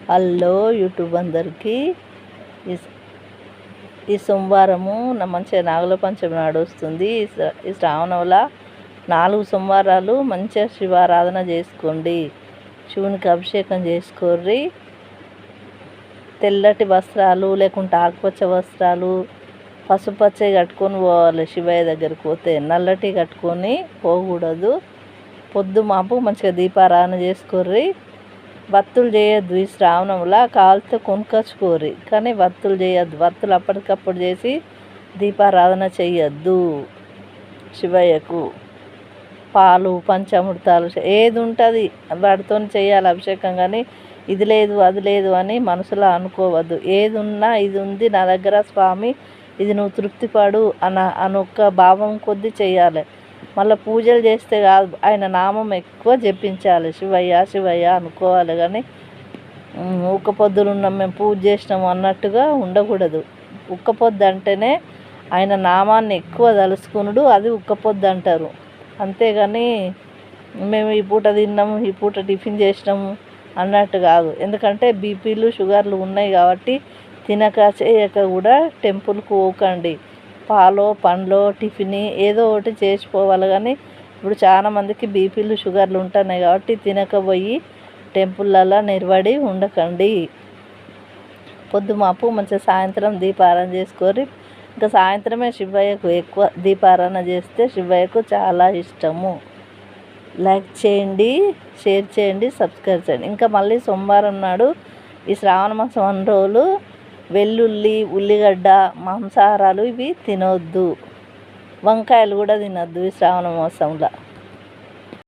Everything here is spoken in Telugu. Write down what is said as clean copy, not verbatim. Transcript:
హలో యూట్యూబ్ అందరికీ. ఈ ఈ సోమవారము మంచిగా నాగుల పంచమి నాడు వస్తుంది. ఈ శ్రావణంలో 4 సోమవారాలు మంచిగా శివారాధన చేసుకోండి. శివునికి అభిషేకం చేసుకోర్రి. తెల్లటి వస్త్రాలు లేకుంటే ఆకుపచ్చ వస్త్రాలు పసుపచ్చ కట్టుకొని పోవాలి. శివయ్య దగ్గరికి పోతే నల్లటి కట్టుకొని పోకూడదు. పొద్దు మాపు మంచిగా దీపారాధన చేసుకోర్రి. వత్తులు చేయొద్దు. ఈ శ్రావణంలో కాలితో కొనుకొచ్చుకోర్రి, కానీ వత్తులు చేయొద్దు. వత్తులు అప్పటికప్పుడు చేసి దీపారాధన చెయ్యొద్దు. శివయ్యకు పాలు పంచామృతాలు ఏది ఉంటుంది వాటితో చేయాలి అభిషేకం, కానీ ఇది లేదు అది లేదు అని మనసులో అనుకోవద్దు. ఏది ఉన్నా ఇది ఉంది నా దగ్గర స్వామి, ఇది నువ్వు తృప్తిపడు అనొక్క భావం కొద్దీ చేయాలి. మళ్ళీ పూజలు చేస్తే కాదు, ఆయన నామం ఎక్కువ జపించాలి. శివయ్య శివయ్య అనుకోవాలి, కానీ ఒక్క పొద్దులు ఉన్నాం మేము పూజ చేసినాము అన్నట్టుగా ఉండకూడదు. ఒక్క పొద్దు అంటేనే ఆయన నామాన్ని ఎక్కువ తలుసుకునుడు, అది ఒక్క పొద్దు అంటారు. అంతేగాని మేము ఈ పూట తిన్నాము ఈ పూట టిఫిన్ చేసినాము అన్నట్టు కాదు. ఎందుకంటే బీపీలు షుగర్లు ఉన్నాయి కాబట్టి తినక చేయక కూడా టెంపుల్కి పోకండి. పాలో పండ్లో టిఫిన్ ఏదో ఒకటి చేసిపోవాలి, కానీ ఇప్పుడు చాలామందికి బీపీలు షుగర్లు ఉంటున్నాయి కాబట్టి తినకపోయి టెంపుల్లలో నిలబడి ఉండకండి. పొద్దుమాపు మంచిగా సాయంత్రం దీపారాధన చేసుకోరి. ఇంకా సాయంత్రమే శివయ్యకు ఎక్కువ దీపారాధన చేస్తే శివయ్యకు చాలా ఇష్టము. లైక్ చేయండి, షేర్ చేయండి, సబ్స్క్రైబ్ చేయండి. ఇంకా మళ్ళీ సోమవారం నాడు ఈ శ్రావణ మాసం 2 రోజులు వెల్లుల్లి ఉల్లిగడ్డ మాంసాహారాలు ఇవి తినొద్దు. వంకాయలు కూడా తినొద్దు ఈ శ్రావణ మాసంలో.